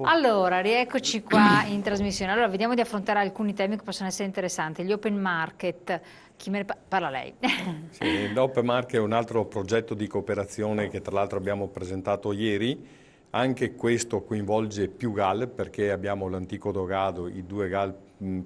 Allora, rieccoci qua in trasmissione. Allora, vediamo di affrontare alcuni temi che possono essere interessanti. Gli open market, chi me ne parla lei? Sì, l'Open Market è un altro progetto di cooperazione che tra l'altro abbiamo presentato ieri. Anche questo coinvolge più GAL perché abbiamo l'antico Dogado, i due GAL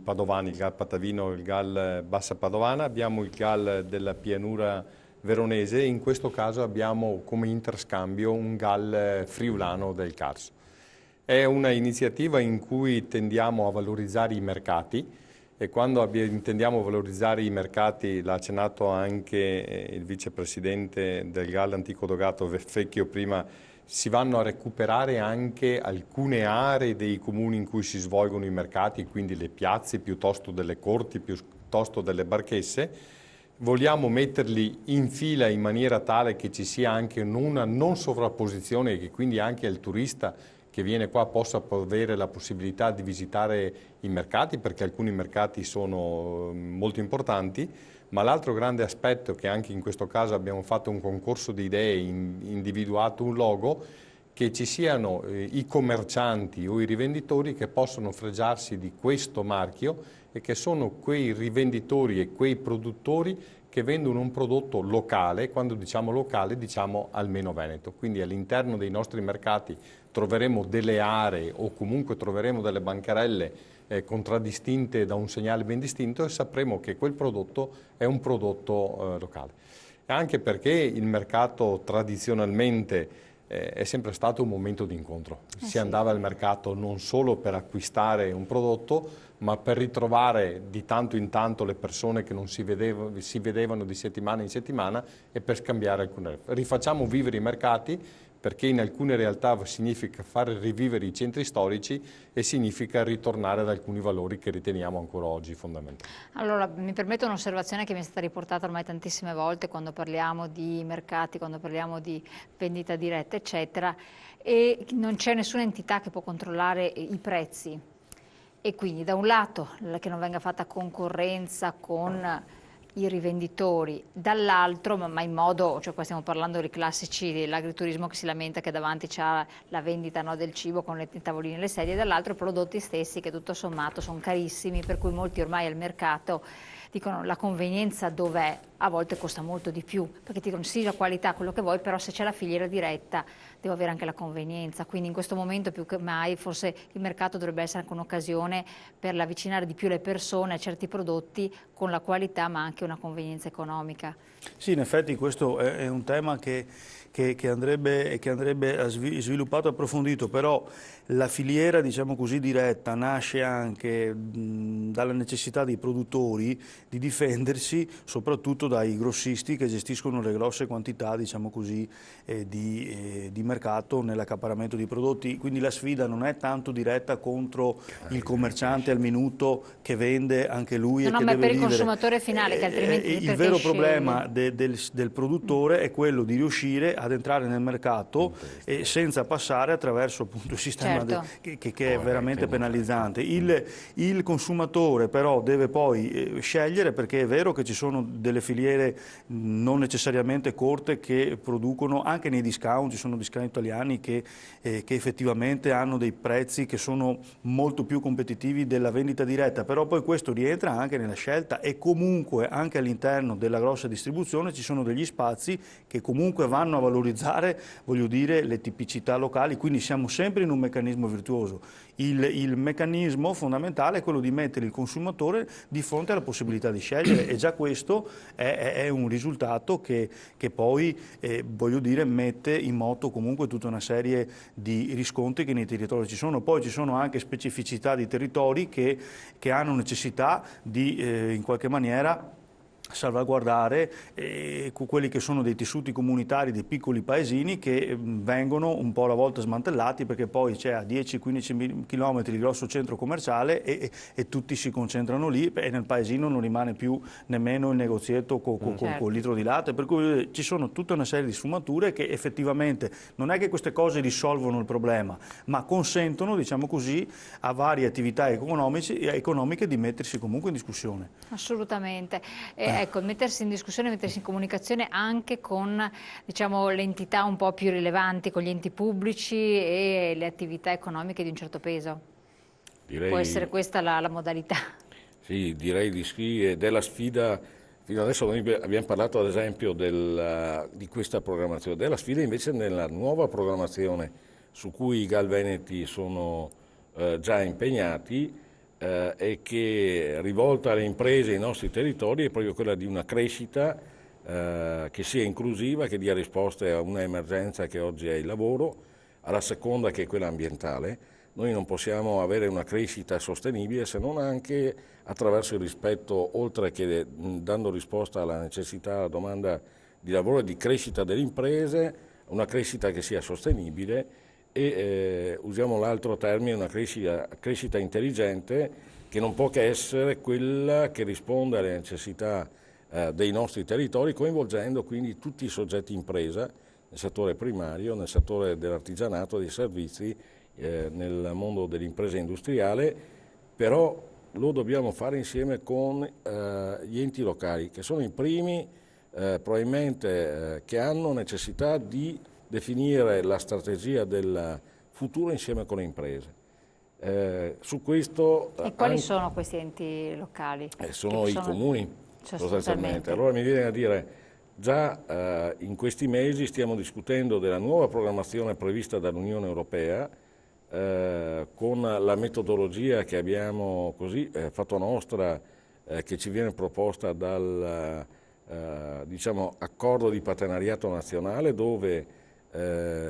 padovani, il GAL Patavino e il GAL Bassa Padovana, abbiamo il GAL della pianura veronese e in questo caso abbiamo come interscambio un GAL friulano del CARS. È una iniziativa in cui tendiamo a valorizzare i mercati e quando intendiamo valorizzare i mercati, l'ha accennato anche il vicepresidente del GAL Antico Dogato Vecchio prima, si vanno a recuperare anche alcune aree dei comuni in cui si svolgono i mercati, quindi le piazze piuttosto delle corti, piuttosto delle barchesse. Vogliamo metterli in fila in maniera tale che ci sia anche una non sovrapposizione e che quindi anche il turista che viene qua possa avere la possibilità di visitare i mercati, perché alcuni mercati sono molto importanti, ma l'altro grande aspetto che anche in questo caso abbiamo fatto un concorso di idee, individuato un logo, che ci siano i commercianti o i rivenditori che possono fregiarsi di questo marchio e che sono quei rivenditori e quei produttori che vendono un prodotto locale, quando diciamo locale diciamo almeno veneto, quindi all'interno dei nostri mercati troveremo delle aree o comunque troveremo delle bancarelle contraddistinte da un segnale ben distinto e sapremo che quel prodotto è un prodotto locale. E anche perché il mercato tradizionalmente è sempre stato un momento di incontro. Si andava al mercato non solo per acquistare un prodotto, ma per ritrovare di tanto in tanto le persone che non si vedevano di settimana in settimana e per scambiare alcune. Rifacciamo vivere i mercati perché in alcune realtà significa far rivivere i centri storici e significa ritornare ad alcuni valori che riteniamo ancora oggi fondamentali. Allora, mi permetto un'osservazione che mi è stata riportata ormai tantissime volte quando parliamo di mercati, quando parliamo di vendita diretta, eccetera, e non c'è nessuna entità che può controllare i prezzi. E quindi da un lato che non venga fatta concorrenza con i rivenditori, dall'altro, ma in modo, cioè qua stiamo parlando dei classici dell'agriturismo che si lamenta che davanti c'ha la vendita, no, del cibo con i tavolini e le sedie, dall'altro i prodotti stessi che tutto sommato sono carissimi, per cui molti ormai al mercato dicono la convenienza dov'è, a volte costa molto di più, perché ti dicono sì la qualità, quello che vuoi, però se c'è la filiera diretta devo avere anche la convenienza, quindi in questo momento più che mai forse il mercato dovrebbe essere anche un'occasione per avvicinare di più le persone a certi prodotti con la qualità ma anche una convenienza economica. Sì, in effetti questo è un tema che andrebbe sviluppato e approfondito, però la filiera, diciamo così, diretta nasce anche dalla necessità dei produttori di difendersi soprattutto dai grossisti che gestiscono le grosse quantità, diciamo così, di mercato nell'accaparramento di prodotti, quindi la sfida non è tanto diretta contro il commerciante al minuto che vende anche lui e che deve per il vivere. consumatore finale che altrimenti Il vero problema del produttore è quello di riuscire ad entrare nel mercato senza passare attraverso appunto il sistema che è veramente penalizzante. Il consumatore però deve poi scegliere, perché è vero che ci sono delle filiere non necessariamente corte che producono, anche nei discount, ci sono discount italiani che effettivamente hanno dei prezzi che sono molto più competitivi della vendita diretta, però poi questo rientra anche nella scelta e comunque anche all'interno della grossa distribuzione ci sono degli spazi che comunque vanno a valorizzare, voglio dire, le tipicità locali, quindi siamo sempre in un meccanismo virtuoso. Il meccanismo fondamentale è quello di mettere il consumatore di fronte alla possibilità di scegliere e già questo è un risultato che poi, voglio dire, mette in moto comunque tutta una serie di riscontri che nei territori ci sono. Poi ci sono anche specificità di territori che hanno necessità di, in qualche maniera, salvaguardare quelli che sono dei tessuti comunitari dei piccoli paesini che vengono un po' alla volta smantellati perché poi c'è a 10-15 km il grosso centro commerciale e tutti si concentrano lì e nel paesino non rimane più nemmeno il negozietto con il litro di latte, per cui ci sono tutta una serie di sfumature che effettivamente non è che queste cose risolvono il problema, ma consentono, diciamo così, a varie attività economiche di mettersi comunque in discussione. Assolutamente. ecco, mettersi in discussione, mettersi in comunicazione anche con, diciamo, le entità un po' più rilevanti, con gli enti pubblici e le attività economiche di un certo peso. Può essere questa la modalità? Sì, direi di sì, ed è la sfida. Fino adesso noi abbiamo parlato ad esempio di questa programmazione, della sfida invece nella nuova programmazione su cui i GAL Veneti sono già impegnati e che rivolta alle imprese e ai nostri territori è proprio quella di una crescita che sia inclusiva, che dia risposte a una emergenza che oggi è il lavoro, alla seconda che è quella ambientale. Noi non possiamo avere una crescita sostenibile se non anche attraverso il rispetto, oltre che dando risposta alla necessità, alla domanda di lavoro e di crescita delle imprese, una crescita che sia sostenibile e usiamo l'altro termine, una crescita intelligente che non può che essere quella che risponde alle necessità dei nostri territori, coinvolgendo quindi tutti i soggetti impresa nel settore primario, nel settore dell'artigianato, dei servizi, nel mondo dell'impresa industriale, però lo dobbiamo fare insieme con gli enti locali, che sono i primi probabilmente che hanno necessità di definire la strategia del futuro insieme con le imprese. Su questo, e quali sono questi enti locali? Sono i comuni, sostanzialmente. Allora mi viene a dire, già in questi mesi stiamo discutendo della nuova programmazione prevista dall'Unione Europea, con la metodologia che abbiamo fatto nostra, che ci viene proposta dal diciamo, accordo di partenariato nazionale, dove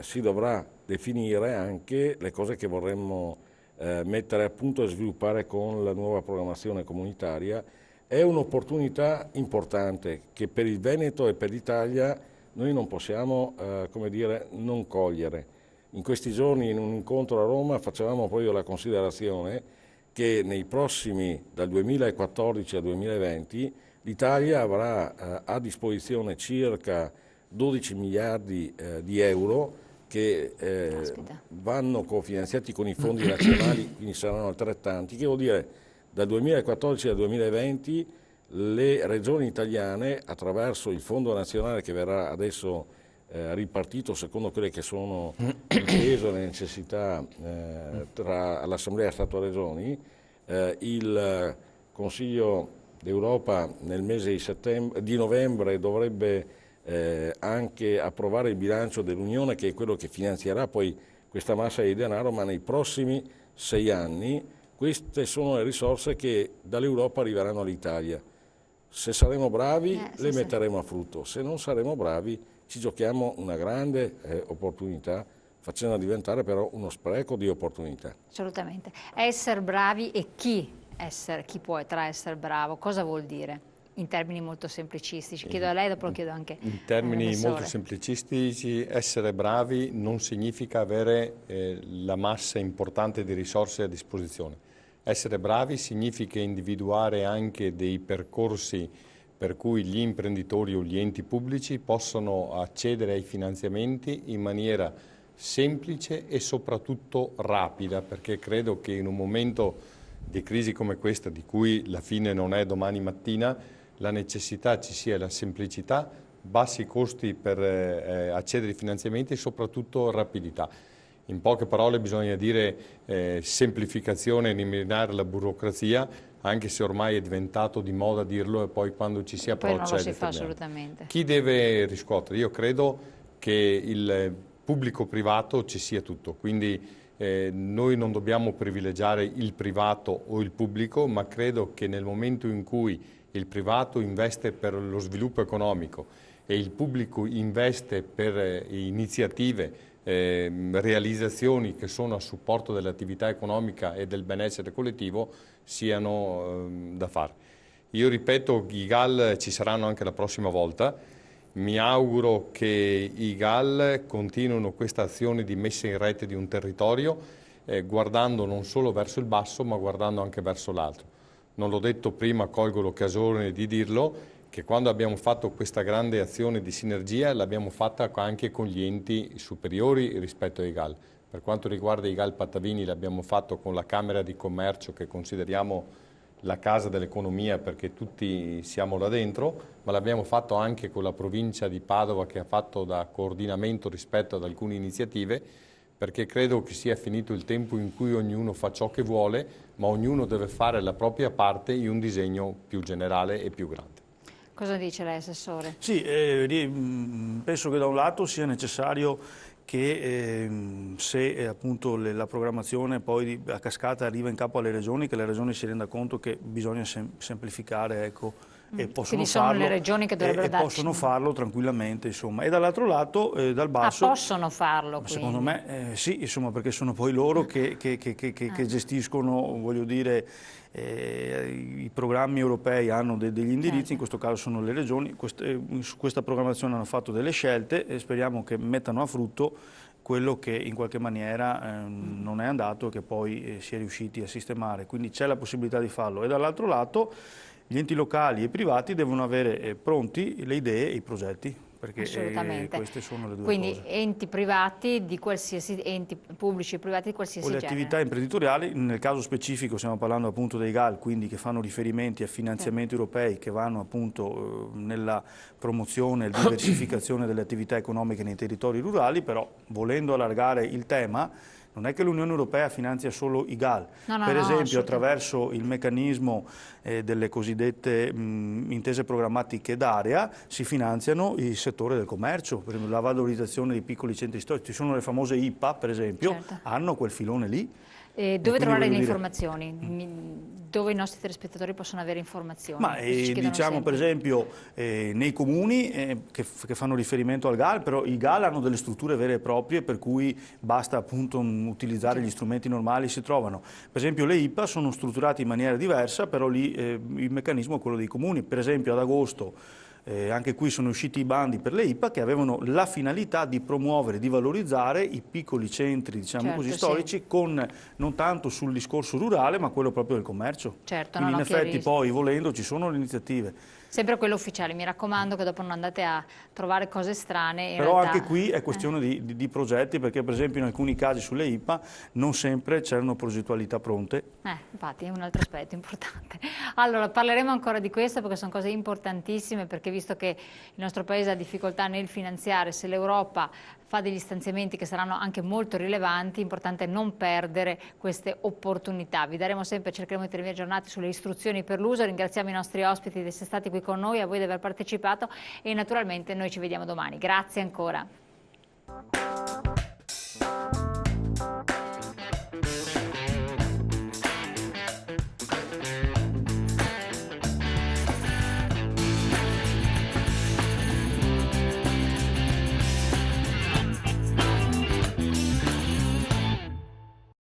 si dovrà definire anche le cose che vorremmo mettere a punto e sviluppare con la nuova programmazione comunitaria. È un'opportunità importante che per il Veneto e per l'Italia noi non possiamo come dire, non cogliere. In questi giorni in un incontro a Roma facevamo proprio la considerazione che nei prossimi, dal 2014 al 2020, l'Italia avrà a disposizione circa 12 miliardi di euro che vanno cofinanziati con i fondi nazionali, quindi saranno altrettanti, che vuol dire dal 2014 al 2020 le regioni italiane, attraverso il fondo nazionale che verrà adesso ripartito secondo quelle che sono il peso e le necessità tra l'Assemblea Stato-Regioni, il Consiglio d'Europa nel mese di novembre dovrebbe anche approvare il bilancio dell'Unione, che è quello che finanzierà poi questa massa di denaro, ma nei prossimi 6 anni queste sono le risorse che dall'Europa arriveranno all'Italia. Se saremo bravi le metteremo a frutto, se non saremo bravi ci giochiamo una grande opportunità, facendo diventare però uno spreco di opportunità. Assolutamente. Essere bravi e chi può essere bravo, cosa vuol dire? In termini molto semplicistici. Chiedo a lei, dopo lo chiedo anche in termini molto semplicistici, essere bravi non significa avere la massa importante di risorse a disposizione. Essere bravi significa individuare anche dei percorsi per cui gli imprenditori o gli enti pubblici possono accedere ai finanziamenti in maniera semplice e soprattutto rapida, perché credo che in un momento di crisi come questa, di cui la fine non è domani mattina, la necessità ci sia la semplicità, bassi costi per accedere ai finanziamenti e soprattutto rapidità. In poche parole bisogna dire semplificazione, eliminare la burocrazia, anche se ormai è diventato di moda dirlo e poi quando ci si approccia non lo si fa assolutamente. Chi deve riscuotere? Io credo che il pubblico-privato ci sia tutto, quindi noi non dobbiamo privilegiare il privato o il pubblico, ma credo che nel momento in cui il privato investe per lo sviluppo economico e il pubblico investe per iniziative, realizzazioni che sono a supporto dell'attività economica e del benessere collettivo, siano da fare. Io ripeto, i GAL ci saranno anche la prossima volta. Mi auguro che i GAL continuino questa azione di messa in rete di un territorio, guardando non solo verso il basso, ma guardando anche verso l'alto. Non l'ho detto prima, colgo l'occasione di dirlo, che quando abbiamo fatto questa grande azione di sinergia l'abbiamo fatta anche con gli enti superiori rispetto ai GAL. Per quanto riguarda i GAL Patavini l'abbiamo fatto con la Camera di Commercio, che consideriamo la casa dell'economia perché tutti siamo là dentro, ma l'abbiamo fatto anche con la provincia di Padova che ha fatto da coordinamento rispetto ad alcune iniziative, perché credo che sia finito il tempo in cui ognuno fa ciò che vuole, ma ognuno deve fare la propria parte in un disegno più generale e più grande. Cosa dice lei, Assessore? Sì, penso che da un lato sia necessario che se appunto la programmazione poi a cascata arriva in capo alle regioni, che le regioni si renda conto che bisogna semplificare, ecco, e possono sono farlo, le regioni che dovrebbero darci... possono farlo tranquillamente, insomma. E dall'altro lato, dal basso... possono farlo, quindi? Secondo me sì, insomma, perché sono poi loro che gestiscono, voglio dire, i programmi europei hanno degli indirizzi, certo. In questo caso sono le regioni, su questa programmazione hanno fatto delle scelte e speriamo che mettano a frutto quello che in qualche maniera non è andato e che poi si è riusciti a sistemare, quindi c'è la possibilità di farlo. E dall'altro lato gli enti locali e i privati devono avere pronti le idee e i progetti, perché queste sono le due Quindi cose. enti privati di qualsiasi, enti pubblici e privati di qualsiasi genere. O le attività imprenditoriali, nel caso specifico stiamo parlando appunto dei GAL, quindi che fanno riferimenti a finanziamenti europei che vanno appunto nella promozione e diversificazione delle attività economiche nei territori rurali, però volendo allargare il tema, non è che l'Unione Europea finanzia solo i GAL, per esempio attraverso il meccanismo delle cosiddette intese programmatiche d'area si finanziano il settore del commercio, per esempio la valorizzazione dei piccoli centri storici, ci sono le famose IPA per esempio, certo. Hanno quel filone lì. Dove trovare le informazioni? Dove i nostri telespettatori possono avere informazioni? Ma diciamo per esempio nei comuni che fanno riferimento al GAL, però i GAL hanno delle strutture vere e proprie per cui basta appunto utilizzare gli strumenti normali, si trovano. Per esempio le IPA sono strutturate in maniera diversa, però lì il meccanismo è quello dei comuni. Per esempio ad agosto anche qui sono usciti i bandi per le IPA che avevano la finalità di promuovere, di valorizzare i piccoli centri, diciamo certo, così, storici, sì. Con non tanto sul discorso rurale, ma quello proprio del commercio. Certo, quindi in effetti poi, volendo, ci sono le iniziative. Sempre quello ufficiale, mi raccomando che dopo non andate a trovare cose strane. Però realtà... anche qui è questione di progetti, perché per esempio in alcuni casi sulle IPA non sempre c'erano progettualità pronte. Infatti è un altro aspetto importante. Allora parleremo ancora di questo perché sono cose importantissime, perché visto che il nostro Paese ha difficoltà nel finanziare, se l'Europa fa degli stanziamenti che saranno anche molto rilevanti, è importante non perdere queste opportunità. Vi daremo sempre, cercheremo di tenervi aggiornati sulle istruzioni per l'uso. Ringraziamo i nostri ospiti di essere stati qui con noi, a voi di aver partecipato e naturalmente noi ci vediamo domani. Grazie ancora.